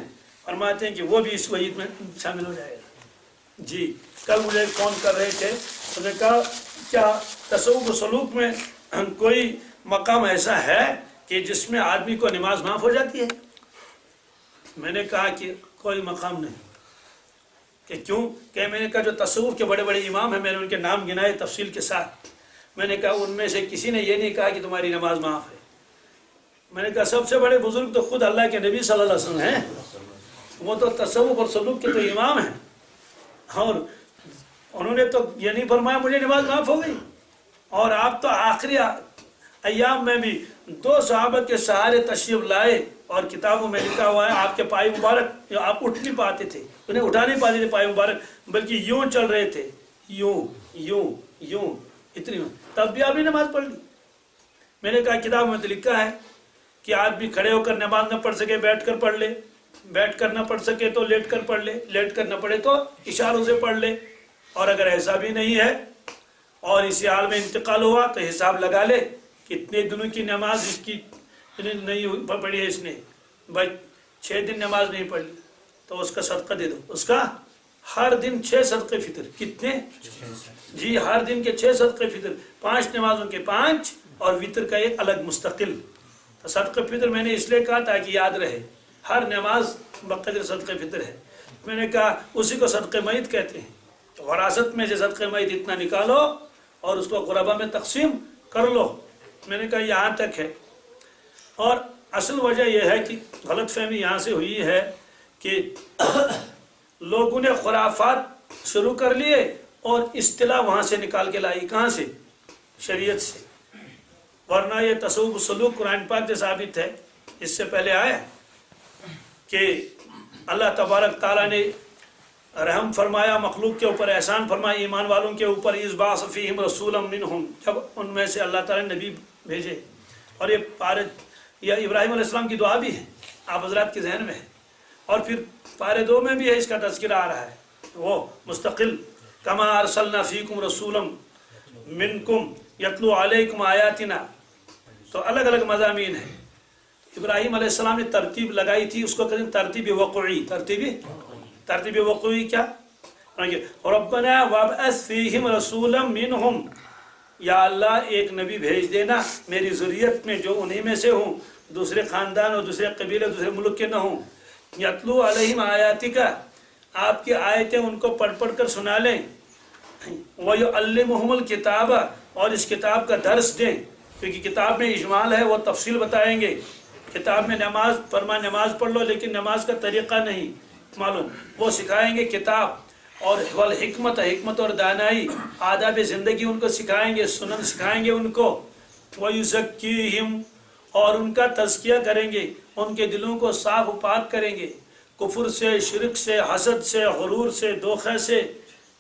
فرماتے ہیں کہ وہ بھی اس وحید میں شامل ہو جائے گا۔ جی کل مجھے فون کر رہے تھے، انہوں نے کہا کیا تصوف و سلوک میں کوئی مقام ایسا ہے کہ جس میں آدمی کو نماز معاف ہو جاتی ہے؟ میں نے کہا کہ کوئی مقام نہیں، کہ کیوں؟ کہ میں نے کہا جو تصوف کے بڑے بڑے امام ہیں میں نے ان کے نام گنائے تفصیل کے ساتھ، میں نے کہا ان میں سے کسی نے یہ نہیں کہا کہ تمہاری نماز معاف ہے۔ میں نے کہا سب سے بڑے بزرگ تو خود اللہ کے نبی صلی اللہ علیہ وسلم ہیں، وہ تو تصوف اور سلوک کے تو امام ہیں، اور انہوں نے تو یہ نہیں فرمایا مجھے نماز معاف ہو گئی۔ اور آپ تو آخری ایام میں بھی 2 صحابہ کے سہارے تشریف لائے، اور کتابوں میں لکھا ہوا ہے آپ کے پائے مبارک آپ اٹھ نہیں پاتے تھے، انہیں اٹھا نہیں پاتے تھے پائے مبارک، بلکہ یوں چل رہے تھے، یوں یوں یوں، اتنی، تب بھی آپ نے نماز پڑھ لی۔ میں نے کہا کتابوں میں تو لکھا ہے کہ آدمی کھڑے ہو کر نماز نہ پڑھ سکے بیٹھ کر پڑھ لے، بیٹھ کر نہ پڑھ سکے تو لیٹ کر پڑھ لے، لیٹ کر نہ پڑھے تو اشاروں سے پڑھ لے، اور اگر ایسا بھی نہیں ہے اور اسی حال میں انتقال ہوا تو حساب لگا لے کتنے دنوں کی نماز اس کی نہیں پڑھی ہے، اس نے بھائی 6 دن نماز نہیں پڑھ لی تو اس کا صدقہ دے دو، اس کا ہر دن 6 صدقے فطر، کتنے؟ جی ہر دن کے 6 صدقے فطر، 5 نمازوں کے 5 اور وطر کا ایک الگ مستقل۔ تو صدقہ فطر میں نے اس لیے کہا تاکہ یاد رہے، ہر نماز بقدر صدقہ فطر ہے۔ میں نے کہا اسی کو صدقہ میت کہتے ہیں، تو وراثت میں سے صدقہ میت اتنا نکالو اور اس کو غربا میں تقسیم کر لو۔ میں نے کہا یہاں تک ہے، اور اصل وجہ یہ ہے کہ غلط فہمی یہاں سے ہوئی ہے کہ لوگوں نے خرافات شروع کر لیے اور اصطلاح وہاں سے نکال کے لائی، کہاں سے؟ شریعت سے، ورنہ یہ تصوف سلوک قرآن پاک سے ثابت ہے۔ اس سے پہلے آئے کہ اللہ تبارک تعالیٰ نے رحم فرمایا مخلوق کے اوپر، احسان فرمایا ایمان والوں کے اوپر، اذ بعث فیہم رسولا منہم، جب ان میں سے اللہ تعالیٰ نے نبی بھیجے۔ اور یہ ابراہیم علیہ السلام کی دعا بھی ہے، آپ حضرات کے ذہن میں ہے، اور پھر پارے 2 میں بھی ہے، اس کا تذکرہ آ رہا ہے وہ مستقل، کما ارسلنا فیکم رسولا منکم یتلو علیکم آیاتنا۔ تو الگ الگ مضامین ہیں۔ ابراہیم علیہ السلام نے ترتیب لگائی تھی، اس کو کہتے ہیں ترتیب وقوعی۔ ترتیب وقوعی کیا؟ ربنا وابعث فیہم رسولا منہم، یا اللہ ایک نبی بھیج دینا میری ذریت میں جو انہی میں سے ہوں، دوسرے خاندان اور دوسرے قبیلے دوسرے ملک کے نہ ہوں، یتلو علیہم آیاتک، آپ کی آیتیں ان کو پڑھ پڑھ کر سنا لیں، وَيُعَلِّمُهُمُ الْكِتَابَ، اور اس کتاب کا درس دیں، کیونکہ کتاب میں اجمال ہے، وہ تفصیل بتائیں گے۔ کتاب میں نماز فرما نماز پڑھ لو، لیکن نماز کا طریقہ نہیں معلوم، وہ سکھائیں گے کتاب، اور والحکمت، حکمت اور دانائی، آداب زندگی ان کو سکھائیں گے، سنن سکھائیں گے ان کو، وَيُزَكِّيهِمْ، اور ان کا تزکیہ کریں گے، ان کے دلوں کو صاف و پاک کریں گے، کفر سے، شرک سے، حسد سے، غرور سے، دھوکے سے،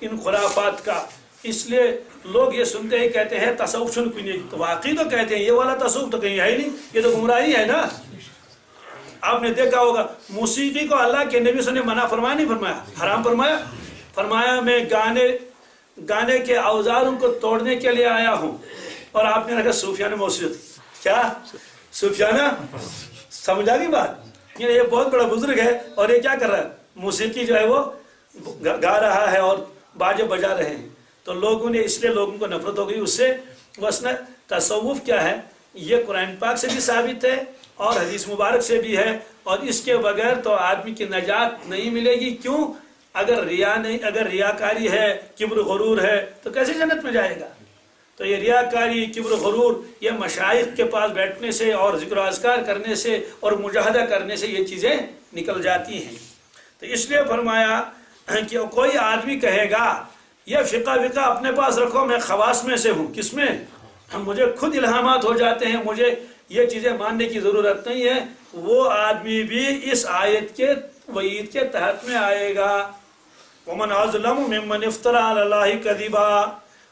ان خرافات کا. اس لیے لوگ یہ سنتے ہیں کہتے ہیں تصوف سن کنی، تو واقعی تو کہتے ہیں یہ والا تصوف تو کہیں ہے ہی نہیں، یہ تو گمراہی ہے نا. آپ نے دیکھا ہوگا موسیقی کو اللہ کے نبی صلی اللہ علیہ وسلم نے منع فرمایا نہیں فرمایا؟ حرام فرمایا. فرمایا میں گانے کے اوزاروں کو توڑنے کے لیے آیا ہوں، اور آپ نے رکھا صوفیانہ موسیقی. کیا صوفیانہ؟ سمجھا گی بات؟ یہ بہت بڑا بزرگ ہے اور یہ کیا کر رہا ہے؟ موسیقی جو ہے وہ گا رہا ہے اور باجے بجا رہے ہیں. تو لوگوں نے اس لیے لوگوں کو نفرت ہو گئی اس سے. وسنہ تصوف کیا ہے؟ یہ قرآن پاک سے بھی ثابت ہے اور حدیث مبارک سے بھی ہے، اور اس کے بغیر تو آدمی کی نجات نہیں ملے گی. کیوں؟ اگر ریاکاری ہے، کبر غرور ہے، تو کیسے جنت میں جائے گا؟ تو یہ ریاکاری، کبر غرور، یہ مشائخ کے پاس بیٹھنے سے اور ذکر و اذکار کرنے سے اور مجاہدہ کرنے سے یہ چیزیں نکل جاتی ہیں. تو اس لیے فرمایا کہ کوئی آدمی کہے گا یہ فقہ وقہ اپنے پاس رکھو، میں خواص میں سے ہوں. کس میں؟ مجھے خود الہامات ہو جاتے ہیں، مجھے یہ چیزیں ماننے کی ضرورت نہیں ہے. وہ آدمی بھی اس آیت کے وعید کے تحت میں آئے گا. وَمَنْ أَظْلَمُ مِمَّنِ افْتَرَىٰ عَلَى اللَّهِ كَذِبًا.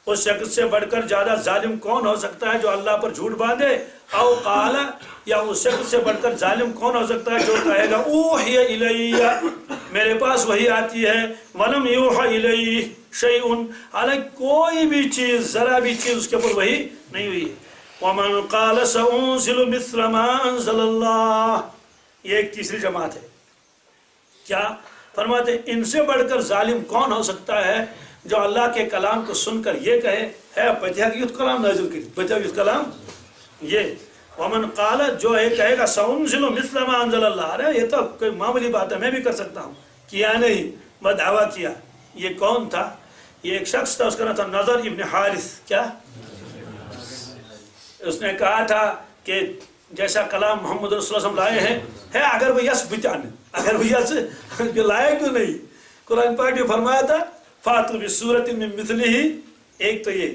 اس شخص سے بڑھ کر زیادہ ظالم کون ہو سکتا ہے جو اللہ پر جھوٹ باندھے؟ او قال، یا اس شخص سے بڑھ کر ظالم کون ہو سکتا ہے جو کہے گا اوحی الیہ، میرے پاس وحی آتی ہے، وَلَمْ يُوحَ إِلَيْهِ شَيْءٌ، حالانکہ کوئی بھی چیز، ذرا بھی چیز اس کے اوپر وحی نہیں ہوئی. وَمَنْ قَالَ سَأُنزِلُ مِثْلَ مَا أَنزَلَ اللَّهُ. یہ ایک تیسری جماعت ہے. کیا فرماتے ہیں؟ ان سے بڑھ کر ظالم کون ہو سکتا ہے جو اللہ کے کلام کو سن کر یہ کہے ہے بدیہیت کلام نازل کی، بدیہیت کلام. یہ ومن قال جو ہے کہے گا سأنزل مثل ما انزل اللہ، ارے یہ تو کوئی معمولی بات ہے، میں بھی کر سکتا ہوں. کیا نہیں، میں دعویٰ کیا. یہ کون تھا؟ یہ ایک شخص تھا، اس کا نام تھا نضر ابن حارث. کیا؟ اس نے کہا تھا کہ جیسا کلام محمد رسول اللہ صلی اللہ علیہ وسلم لائے ہیں اگر وہ یس بچانے، اگر وہ یس لائے کیوں نہیں؟ قرآن پاک نے فرمایا تھا فاتوا بسورۃ من مثلہ. ایک تو یہ.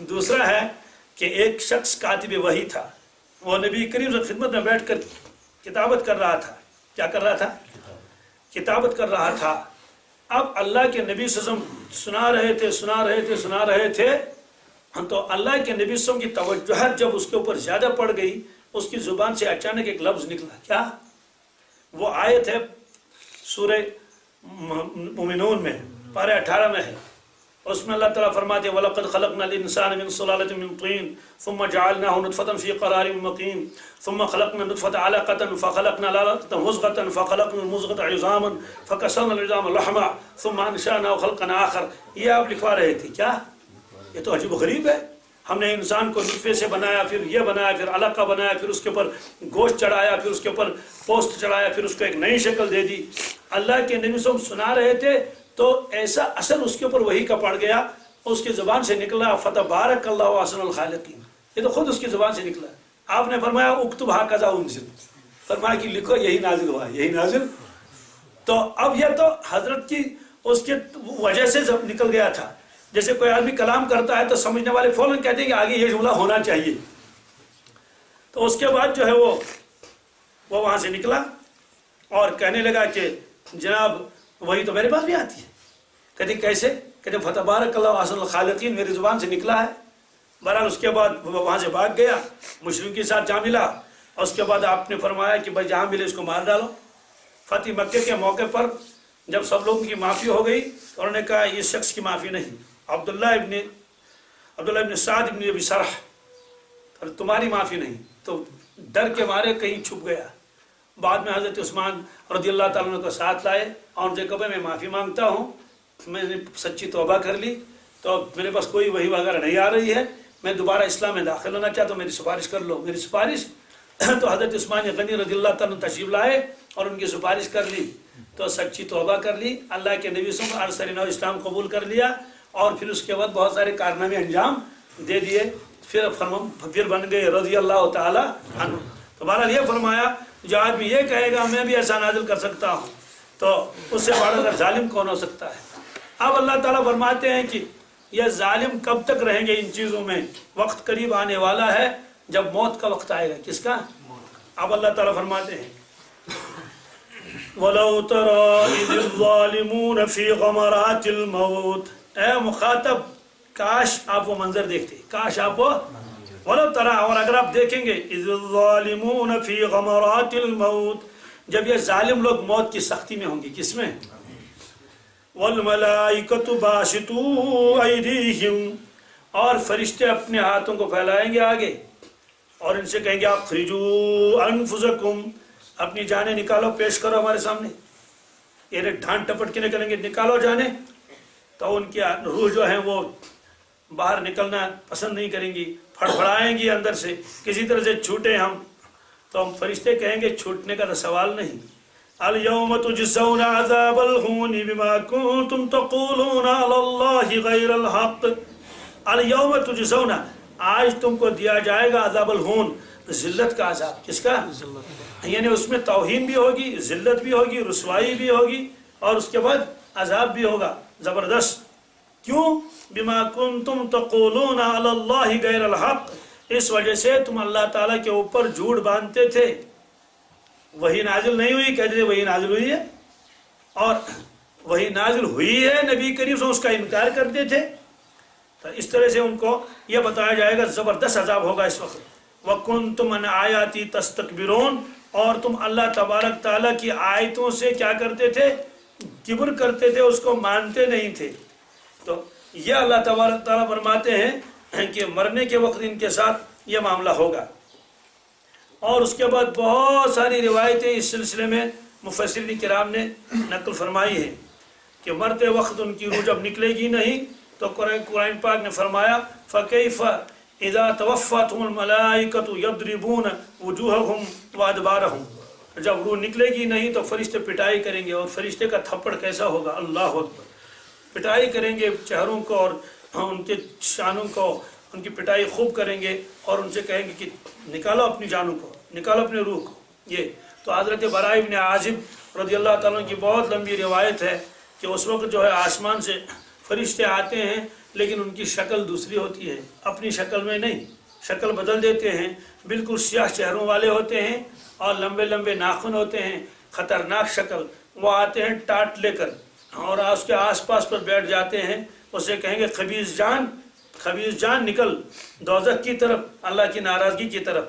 دوسرا ہے کہ ایک شخص کاتب وحی تھا، وہ نبی کریم صلی اللہ علیہ وسلم خدمت میں بیٹھ کر کتابت کر رہا تھا. کیا کر رہا تھا؟ کتابت کر رہا تھا. اب اللہ کے نبی صلی اللہ علیہ وسلم سنا رہے تھے تو اللہ کے نبی صلی اللہ علیہ وسلم کی توجہ جب اس کے اوپر زیادہ پڑ گئی، اس کی زبان سے اچانک ایک لفظ نکلا. کیا؟ وہ آیت ہے سورہ مومنون میں، پارہ 18 میں ہے. اس میں اللہ تعالیٰ فرماتے ہیں وَلَقَدْ خَلَقْنَا الْإِنسَانَ مِنْ صُلَالَةٍ مِنْ طِينٍ ثُمَّ جَعَلْنَاهُ نُطْفَةً فِي قَرَارٍ مَكِينٍ ثُمَّ خَلَقْنَا النُّطْفَةَ عَلَقَةً فَخَلَقْنَا الْعَلَقَةَ مُضْغَةً فَخَلَقْنَا الْمُضْغَةَ عِظَامًا فَكَسَوْنَا الْعِظَامَ لَحْمًا ثُمَّ أَنشَأْنَاهُ خَلْقًا آخَرَ. یہ آپ لکھوا رہے تھے. کیا یہ تو عجیب و غریب ہے؟ ہم نے انسان کو نطفے سے بنایا، پھر یہ بنایا، پھر علقہ بنایا، پھر اس کے اوپر گوشت چڑھایا، پھر اس کے اوپر پوست چڑھایا، پھر اس کو ایک نئی شکل دے دی. اللہ کے نبی صلی اللہ علیہ وسلم سنا رہے تھے تو ایسا اثر اس کے اوپر وحی کا پڑ گیا، اس کی زبان سے نکلا فتبارک اللہ احسن الخالقین. یہ تو خود اس کی زبان سے نکلا. آپ نے فرمایا اکتب ھکذا انزل، فرمایا کہ لکھو یہی نازل ہوا، یہی نازل. تو اب یہ تو حضرت کی اس کی وجہ سے نکل گیا تھا. جیسے کوئی آدمی کلام کرتا ہے تو سمجھنے والے فوراً کہتے ہیں کہ آگے یہ جملہ ہونا چاہیے. تو اس کے بعد جو ہے وہ وہاں سے نکلا اور کہنے لگا کہ جناب وہی تو میرے پاس بھی آتی ہے. کہتے کیسے؟ کہتے فتبارک اللہ احسن الخالقین میری زبان سے نکلا ہے. بہرحال اس کے بعد وہ وہاں سے بھاگ گیا، مشرکین کے ساتھ جا ملا، اور اس کے بعد آپ نے فرمایا کہ بھائی جہاں ملے اس کو مار ڈالو. فتح مکہ کے موقع پر جب سب لوگوں کی معافی ہو گئی تو انہوں نے کہا اس شخص کی معافی نہیں، عبداللہ ابن سعد ابن ابی سرح، تمہاری معافی نہیں. تو ڈر کے مارے کہیں چھپ گیا. بعد میں حضرت عثمان رضی اللہ تعالیٰ عنہ کو ساتھ لائے اور ان سے کہا میں معافی مانگتا ہوں، میں نے سچی توبہ کر لی، تو میرے پاس کوئی وحی وغیرہ نہیں آ رہی ہے، میں دوبارہ اسلام میں داخل ہونا چاہتا ہوں، میری سفارش کر لو. میری سفارش تو حضرت عثمان غنی رضی اللہ تعالیٰ عنہ تشریف لائے اور ان کی سفارش کر لی، تو سچی توبہ کر لی، اللہ کے نبی صلی اللہ علیہ وسلم عرصہ اسلام قبول کر لیا، اور پھر اس کے بعد بہت سارے کارنامے انجام دے دیے، پھر بن گئے رضی اللہ تعالی عنہ. تو بہرحال یہ فرمایا جو آدمی یہ کہے گا میں بھی ایسا نازل کر سکتا ہوں تو اس سے بڑھ کر ظالم کون ہو سکتا ہے. اب اللہ تعالیٰ فرماتے ہیں کہ یہ ظالم کب تک رہیں گے ان چیزوں میں؟ وقت قریب آنے والا ہے جب موت کا وقت آئے گا. کس کا؟ اب اللہ تعالیٰ فرماتے ہیں وَلَوْ تَرَى إِذِ الظَّالِمُونَ فِي غَمَرَاتِ الْمَوْتِ. اے مخاطب کاش آپ وہ منظر دیکھتے، کاش آپ وہ وَلَوْ تَرَىٰ، اور اگر آپ دیکھیں گے اِذِ الظَّالِمُونَ فِي غَمَرَاتِ الْمَوْتِ، جب یہ ظالم لوگ موت کی سختی میں ہوں گے، کس میں؟ وَالْمَلَائِكَةُ بَاسِطُو أَيْدِيهِمْ، اور فرشتے اپنے ہاتھوں کو پھیلائیں گے آگے اور ان سے کہیں گے اخرجوا انفسکم، اپنی جانیں نکالو، پیش کرو ہمارے سامنے. یہ ڈھانٹ ٹپٹ کے نکلیں گے، نکالو جانیں، تو ان کی روح جو ہے وہ باہر نکلنا پسند نہیں کریں گی، پھڑپھڑائیں گی اندر سے، کسی طرح سے چھوٹے ہم. تو ہم فرشتے کہیں گے چھوٹنے کا تو سوال نہیں. اليوم تجزون عذاب الہون بما کنتم تقولون علی اللہ غیر الحق. اليوم تجزون، آج تم کو دیا جائے گا عذاب الہون، ذلت کا عذاب. کس کا؟ یعنی اس میں توہین بھی ہوگی، ذلت بھی ہوگی، رسوائی بھی ہوگی، اور اس کے بعد عذاب بھی ہوگا زبردست. کیوں؟ بما کنتم تقولون علی اللہ غیر الحق، اس وجہ سے تم اللہ تعالیٰ کے اوپر جھوٹ باندھتے تھے. وہی نازل نہیں ہوئی، کہتے تھے وہی نازل ہوئی ہے، اور وہی نازل ہوئی ہے، نبی کریم سے اس کا انکار کرتے تھے. تو اس طرح سے ان کو یہ بتایا جائے گا زبردست عذاب ہوگا اس وقت. وَكُنْتُمْ عَنْ آیَاتِی تَسْتَكْبِرُونَ، اور تم اللہ تبارک تعالیٰ کی آیتوں سے کیا کرتے تھے؟ کبر کرتے تھے، اس کو مانتے نہیں تھے. تو یہ اللہ تبارک تعالیٰ فرماتے ہیں کہ مرنے کے وقت ان کے ساتھ یہ معاملہ ہوگا. اور اس کے بعد بہت ساری روایتیں اس سلسلے میں مفسرین کرام نے نقل فرمائی ہیں کہ مرتے وقت ان کی روح جب نکلے گی نہیں، تو قرآن پاک نے فرمایا فَكَيْفَ إِذَا تَوَفَّتْهُمُ الْمَلَائِكَةُ يَضْرِبُونَ وُجُوهَهُمْ وَأَدْبَارَهُم. جب روح نکلے گی نہیں تو فرشتے پٹائی کریں گے، اور فرشتے کا تھپڑ کیسا ہوگا؟ اللہ اکبر. پٹائی کریں گے چہروں کو اور ان کے شانوں کو، ان کی پٹائی خوب کریں گے، اور ان سے کہیں گے کہ نکالو اپنی جانوں کو، نکالو اپنے روح کو. یہ تو حضرت براء بن عازب رضی اللہ تعالیٰ کی بہت لمبی روایت ہے کہ اس وقت جو ہے آسمان سے فرشتے آتے ہیں، لیکن ان کی شکل دوسری ہوتی ہے، اپنی شکل میں نہیں، شکل بدل دیتے ہیں. بالکل سیاہ چہروں والے ہوتے ہیں اور لمبے لمبے ناخن ہوتے ہیں، خطرناک شکل. وہ آتے ہیں ٹاٹ لے کر اور اس کے آس پاس پر بیٹھ جاتے ہیں. اسے کہیں گے خبیث جان، خبیث جان نکل دوزخ کی طرف، اللہ کی ناراضگی کی طرف.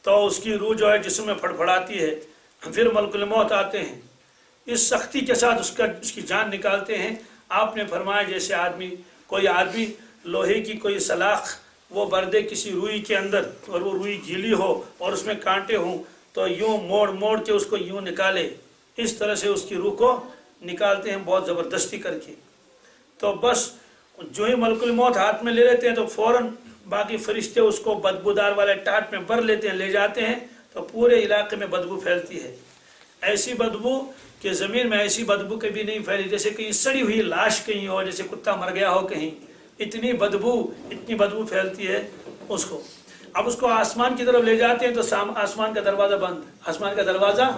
تو اس کی روح جو ہے جسم میں پھڑپھڑاتی ہے. پھر ملک الموت آتے ہیں، اس سختی کے ساتھ اس کی جان نکالتے ہیں. آپ نے فرمایا جیسے کوئی آدمی لوہے کی کوئی سلاخ وہ بردے کسی روئی کے اندر، اور وہ روئی گیلی ہو اور اس میں کانٹے ہوں، تو یوں موڑ موڑ کے اس کو یوں نکالے، اس طرح سے اس کی روح کو نکالتے ہیں بہت زبردستی کر کے. تو بس جو ہی ملک الموت ہاتھ میں لے لیتے ہیں تو فوراً باقی فرشتے اس کو بدبودار والے ٹاٹ میں بھر لیتے ہیں، لے جاتے ہیں. تو پورے علاقے میں بدبو پھیلتی ہے، ایسی بدبو کہ زمین میں ایسی بدبو کبھی نہیں پھیلی، جیسے کہیں سڑی ہوئی لاش کہیں ہو، جیسے کتا مر گیا ہو کہیں. اتنی بدبو پھیلتی ہے اس کو. اب اس کو آسمان کی طرف لے جاتے ہیں تو آسمان کا دروازہ بند. آسمان کا دروازہ،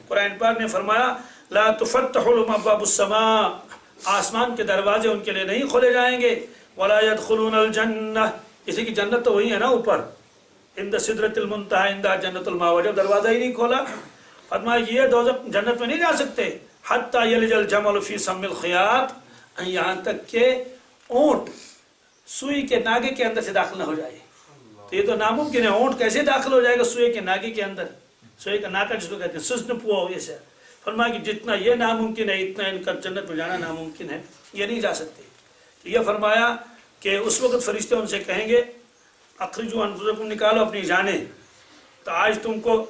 قرآن پاک نے فرمایا لا تفتح لهم ابواب السماء، آسمان کے دروازے ان کے لیے نہیں کھولے جائیں گے. ولا يدخلون الجنہ، اسی کی جنت تو وہی ہے نا اوپر، عند سدرۃ المنتہی عندہا جنت المأویٰ. جب دروازہ ہی نہیں کھولا، فرمایا یہ دوزخ جنت میں نہیں جا سکتے. حتی یلج الجمل فی سم الخیاط، یہاں تک کہ اونٹ سوئی کے ناگے کے اندر سے داخل نہ ہو جائے. تو یہ تو ناممکن ہے، اونٹ کیسے داخل ہو جائے گا سوئی کے ناگے کے اندر؟ سوئی کا ناکا جس کو کہتے ہیں، سزن پوا ہو ایسا. فرمایا کہ جتنا یہ ناممکن ہے اتنا ان کا جنت میں جانا ناممکن ہے، یہ نہیں جا سکتے. تو یہ فرمایا کہ اس وقت فرشتے ان سے کہیں گے اخرجوا انفسکم، نکالو اپنی جانیں. تو آج تم کو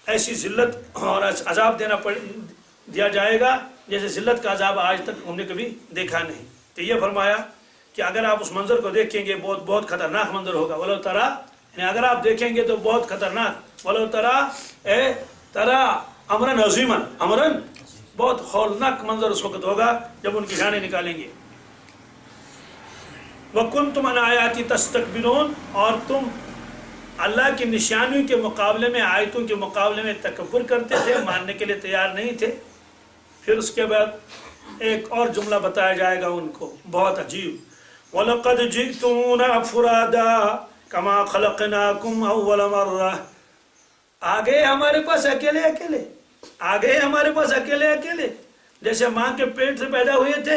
ایسی ذلت اور عذاب دیا جائے گا جیسے ذلت کا عذاب آج تک ہم نے کبھی دیکھا نہیں. تو یہ فرمایا کہ اگر آپ اس منظر کو دیکھیں گے بہت بہت خطرناک منظر ہوگا. ولو ترا، یعنی اگر آپ دیکھیں گے تو بہت خطرناک. ولو ترا اے ترا امرن عظیما، امرن بہت ہولناک منظر اس وقت ہوگا جب ان کی جانیں نکالیں گے. وَكُنْتُمْ عَنْ آیَاتِی تَسْتَكْبِرُونَ، اور تم اللہ کی نشانیوں کے مقابلے میں، آیتوں کے مقابلے میں تکبر کرتے تھے، ماننے کے لیے تیار نہیں تھے. پھر اس کے بعد ایک اور جملہ بتایا جائے گا ان کو بہت عجیب. وَلَقَدْ جِئْتُمُونَا فُرَادَىٰ كَمَا خَلَقْنَاكُمْ أَوَّلَ مَرَّةٍ، آ گئے ہمارے پاس اکیلے اکیلے، آ گئے ہمارے پاس اکیلے اکیلے، جیسے ماں کے پیٹ سے پیدا ہوئے تھے،